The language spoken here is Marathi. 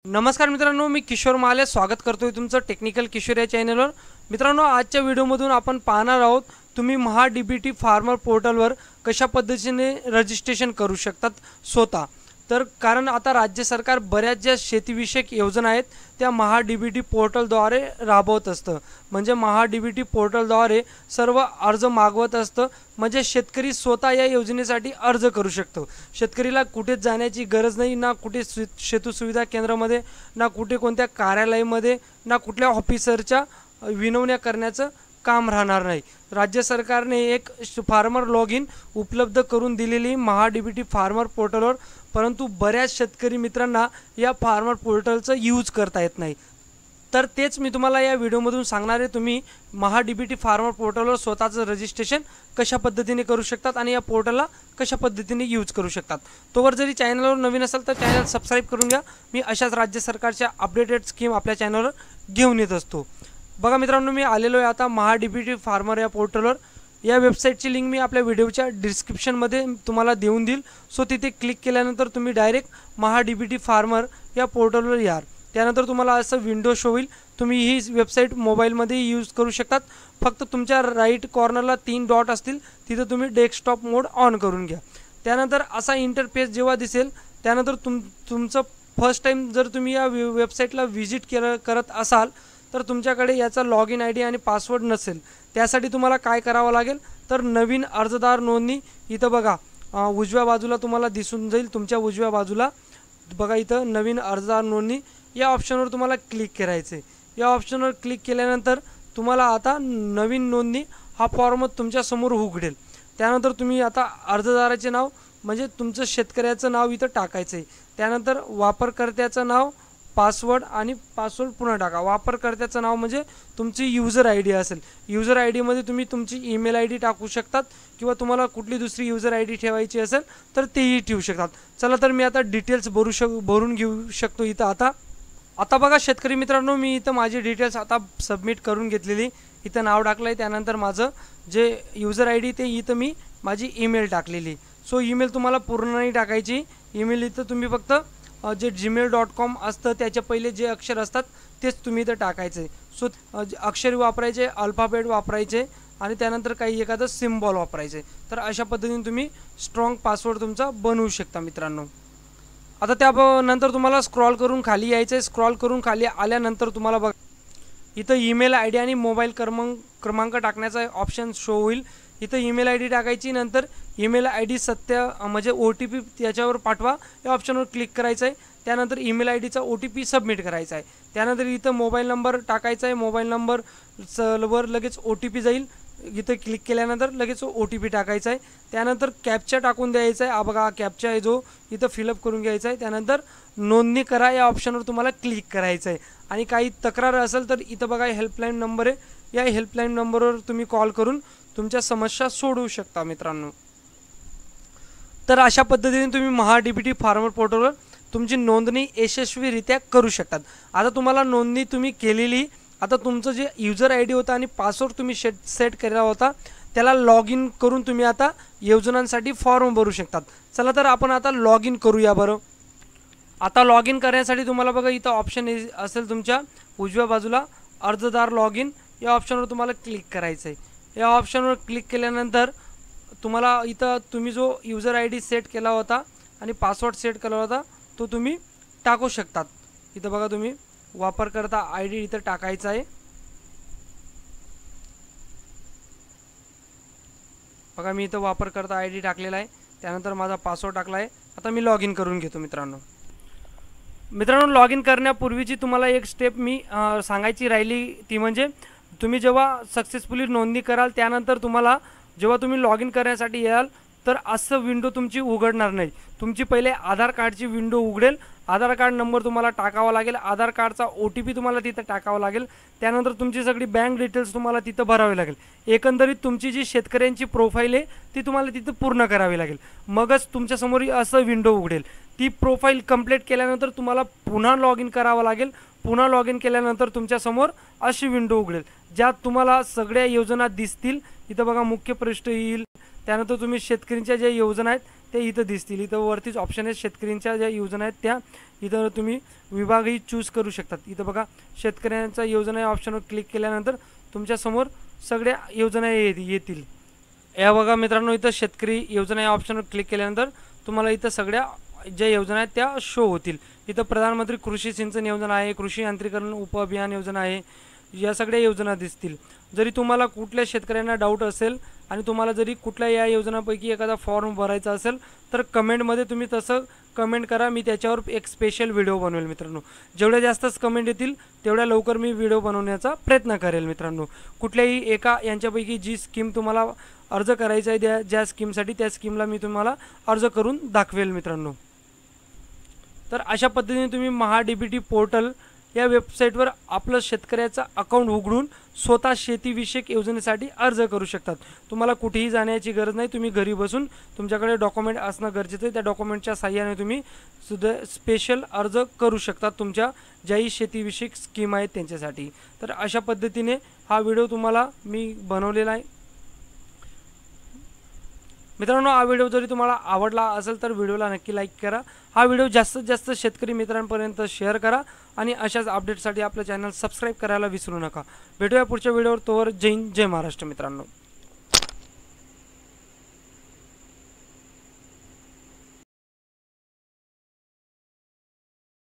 नमस्कार मित्रांनो, मी किशोर माले स्वागत करतोय तुमचं टेक्निकल किशोर या चॅनलवर। मित्रांनो, आजच्या व्हिडिओमधून आपण पाहणार आहोत तुम्ही महा डीबीटी फार्मर पोर्टलवर कशा पद्धतीने रजिस्ट्रेशन करू शकतात स्वतः। तर कारण आता राज्य सरकार बऱ्याच ज्या शेतीविषयक योजना आहेत त्या महा डीबीटी पोर्टलद्वारे राबवत असतं। म्हणजे महा डीबीटी पोर्टलद्वारे सर्व अर्ज मागवत असतं, म्हणजे शेतकरी स्वतः या योजनेसाठी अर्ज करू शकतो। शेतकरीला कुठे जाण्याची गरज नाही, ना कुठे शेतू सुविधा केंद्रामध्ये, ना कुठे कोणत्या कार्यालयामध्ये, ना कुठल्या ऑफिसरच्या विनवण्या करण्याचं काम राहणार नाही। राज्य सरकारने एक फार्मर लॉगिन उपलब्ध करून दिलेली महा डीबीटी फार्मर पोर्टलवर, परंतु बऱ्याच शेतकरी मित्रांना या फार्मर पोर्टलचं यूज करता येत नाही। तर तेच मी तुम्हाला या व्हिडिओमधून सांगणार आहे, तुम्ही महा डीबीटी फार्मर पोर्टलवर स्वतःचं रजिस्ट्रेशन कशा पद्धतीने करू शकतात आणि या पोर्टलला कशा पद्धतीने यूज करू शकतात। तोवर जरी चॅनलवर नवीन असाल तर चॅनल सबस्क्राईब करून घ्या। मी अशाच राज्य सरकारच्या अपडेटेड स्कीम आपल्या चॅनलवर घेऊन येत असतो। बघा मित्रांनो, मी आलेलो आहे आता महा डीबीटी फार्मर या पोर्टलवर। या वेबसाईटची लिंक मी आपल्या व्हिडिओच्या डिस्क्रिप्शनमध्ये तुम्हाला देऊन देईल। सो तिथे क्लिक केल्यानंतर तुम्ही डायरेक्ट महा डीबीटी फार्मर या पोर्टलवर याल। त्यानंतर तुम्हाला असं विंडो शो होईल। तुम्ही ही वेबसाईट मोबाईलमध्ये यूज करू शकतात। फक्त तुमच्या राईट कॉर्नरला 3 डॉट असतील, तिथे तुम्ही डेस्कटॉप मोड ऑन करून घ्या। त्यानंतर असा इंटरफेस जेव्हा दिसेल, त्यानंतर तुमचं फर्स्ट टाइम जर तुम्ही या वेबसाईटला व्हिजिट करत असाल तर तुमच्याकडे याचा लॉग इन ID आणि पासवर्ड नसेल। त्यासाठी तुम्हाला काय करावं लागेल, तर नवीन अर्जदार नोंदणी इथं बघा उजव्या बाजूला तुम्हाला दिसून जाईल। तुमच्या उजव्या बाजूला बघा इथं नवीन अर्जदार नोंदणी या ऑप्शनवर तुम्हाला क्लिक करायचे। या ऑप्शनवर क्लिक केल्यानंतर तुम्हाला आता नवीन नोंदणी हा फॉर्म तुमच्या समोर उघडेल। त्यानंतर तुम्ही आता अर्जदाराचे नाव म्हणजे तुमचं शेतकऱ्याचं नाव इथं टाकायचं आहे। त्यानंतर वापरकर्त्याचं नाव, पासवर्ड आणि पासवर्ड पुन्हा टाका। वापरकर्त्याचं नाव म्हणजे तुमची यूजर ID असेल। यूजर ID मध्ये तुम्ही तुमची ईमेल ID टाकू शकतात, किंवा तुम्हाला कुठली दुसरी यूजर ID ठेवायची असेल तर तेही ठेवू शकतात। चला तर मी आता डिटेल्स भरून घेऊ शकतो इथं। आता बघा शेतकरी मित्रांनो, मी इथं माझी डिटेल्स आता सबमिट करून घेतलेली। इथं नाव टाकलंय, त्यानंतर माझं जे यूजर ID ते इथं मी माझी ईमेल टाकलेली। सो ईमेल तुम्हाला पूर्ण नाही टाकायची। ईमेल इथं तुम्ही फक्त जे gmail.com असतं त्याच्या पहिले जे अक्षर असतात तेच तुम्ही इथं टाकायचे। सो अक्षर वापरायचे, अल्फाबेट वापरायचे आणि त्यानंतर काही एखादं सिम्बॉल वापरायचे। तर अशा पद्धतीने तुम्ही स्ट्रॉंग पासवर्ड तुमचा बनवू शकता मित्रांनो। आता त्यानंतर तुम्हाला स्क्रॉल करून खाली यायचं आहे। स्क्रॉल करून खाली आल्यानंतर तुम्हाला बघा इथं ईमेल ID आणि मोबाईल क्रमांक टाकण्याचा ऑप्शन शो होईल। इथं ईमेल ID टाकायची, नंतर ईमेल ID सत्य म्हणजे OTP त्याच्यावर पाठवा या ऑप्शनवर क्लिक करायचं आहे। त्यानंतर ईमेल IDचा OTP सबमिट करायचा आहे। त्यानंतर इथं मोबाईल नंबर टाकायचा आहे। मोबाईल नंबरवर लगेच OTP जाईल। इथं क्लिक केल्यानंतर लगेच OTP टाकायचा आहे। त्यानंतर कॅप्चा टाकून द्यायचा आहे। बघा कॅप्चा आहे जो इथं फिलअप करून घ्यायचा आहे। त्यानंतर नोंदणी करा या ऑप्शनवर तुम्हाला क्लिक करायचं आहे। आणि काही तक्रार असेल तर इथं बघा हेल्पलाईन नंबर आहे। या हेल्पलाईन नंबरवर तुम्ही कॉल करून तुमच्या समस्या सोडवू शकता मित्रांनो। तर अशा पद्धतीने तुम्ही महा डीबीटी फार्मर पोर्टलवर तुमची नोंदणी यशस्वीरित्या करू शकतात। आता तुम्हाला नोंदणी तुम्ही केलेली, आता तुमचं जे यूजर ID होता आणि पासवर्ड तुम्ही सेट केलेला होता त्याला लॉग इन करून तुम्ही आता योजनांसाठी फॉर्म भरू शकतात। चला तर आपण आता लॉग इन करूया बरं। आता लॉग इन करण्यासाठी तुम्हाला बघा इथं ऑप्शन असेल तुमच्या उजव्या बाजूला अर्जदार लॉग इन या ऑप्शनवर तुम्हाला क्लिक करायचं आहे। या ऑप्शनवर क्लिक केल्यानंतर तुम्हाला इथं तुम्ही जो यूजर ID सेट केला होता आणि पासवर्ड सेट केला होता तो तुम्ही टाकू शकतात। इथं बघा तुम्ही वापरकर्ता ID इथं टाकायचा आहे। बघा मी इथं वापरकर्ता ID टाकलेला आहे, त्यानंतर माझा पासवर्ड टाकला आहे। आता मी लॉग इन करून घेतो मित्रांनो। लॉग इन करण्यापूर्वीची तुम्हाला एक स्टेप मी सांगायची राहिली, ती म्हणजे तुम्ही जेव्हा सक्सेसफुली नोंदणी कराल त्यानंतर तुम्हाला जेव्हा तुम्ही लॉग इन करण्यासाठी याल तर असं विंडो तुमची उघडणार नाही। तुमची पहिले आधार कार्डची विंडो उघडेल। आधार कार्ड नंबर तुम्हाला टाकावा लागेल, आधार कार्डचा OTP तुम्हाला तिथं टाकावा लागेल। त्यानंतर तुमची सगळी बँक डिटेल्स तुम्हाला तिथं भरावी लागेल। एकंदरीत तुमची जी शेतकऱ्यांची प्रोफाईल आहे ती तुम्हाला तिथं पूर्ण करावी लागेल, मगच तुमच्यासमोर असं विंडो उघडेल। ती प्रोफाईल कंप्लीट केल्यानंतर तुम्हाला पुन्हा लॉग इन करावं लागेल। पुन्हा लॉग इन केल्यानंतर तुमच्यासमोर अशी विंडो उघडेल, ज्यात तुम्हाला सगळ्या योजना दिसतील। इथं बघा मुख्य पृष्ठ येईल, त्यानंतर तुम्ही शेतकऱ्यांच्या ज्या योजना आहेत ते इथं दिसतील। इथं वरतीच ऑप्शन आहे शेतकऱ्यांच्या ज्या योजना आहेत त्या इथं तुम्ही विभागही चूज करू शकतात। इथं बघा शेतकऱ्यांचा योजना या ऑप्शनवर क्लिक केल्यानंतर तुमच्यासमोर सगळ्या योजना येतील। या बघा मित्रांनो, इथं शेतकरी योजना या ऑप्शनवर क्लिक केल्यानंतर तुम्हाला इथं सगळ्या ज्या योजना आहेत त्या शो होतील। इथं प्रधानमंत्री कृषी सिंचन योजना आहे, कृषी यांत्रिकरण उपअभियान योजना आहे, या सगळ्या योजना दिसतील। जरी तुम्हाला कुठल्या शेतकऱ्यांना डाऊट असेल आणि तुम्हाला जरी कुठल्या या योजनांपैकी एखादा फॉर्म भरायचा असेल तर कमेंटमध्ये तुम्ही तसं कमेंट करा, मी त्याच्यावर एक स्पेशल व्हिडिओ बनवेल मित्रांनो। जेवढ्या जास्तच कमेंट येतील तेवढ्या लवकर मी व्हिडिओ बनवण्याचा प्रयत्न करेल मित्रांनो। कुठल्याही एका यांच्यापैकी जी स्कीम तुम्हाला अर्ज करायचा आहे ज्या स्कीमसाठी त्या स्कीमला मी तुम्हाला अर्ज करून दाखवेल मित्रांनो। तर अशा पद्धतीने तुम्ही महा-डी-बी-टी पोर्टल या वेबसाईटवर आपलं शेतकऱ्याचं अकाउंट उघडून स्वतः शेतीविषयक योजनेसाठी अर्ज करू शकतात। तुम्हाला कुठेही जाण्याची गरज नाही, तुम्ही घरी बसून तुमच्याकडे डॉक्युमेंट असणं गरजेचं आहे, त्या डॉक्युमेंटच्या साहाय्याने तुम्ही सुद्धा स्पेशल अर्ज करू शकतात तुमच्या ज्याही शेतीविषयक स्कीम आहेत त्यांच्यासाठी। तर अशा पद्धतीने हा व्हिडिओ तुम्हाला मी बनवलेला आहे मित्रांनो। हा व्हिडिओ जरी तुम्हाला आवडला असेल तर व्हिडिओला नक्की लाईक करा, हा व्हिडिओ जास्तीत जास्त शेतकरी मित्रांपर्यंत शेअर करा आणि अशाच अपडेटसाठी आपलं चॅनल सबस्क्राईब करायला विसरू नका। भेटूया पुढच्या व्हिडिओवर, तोवर जय हिंद जय महाराष्ट्र मित्रांनो।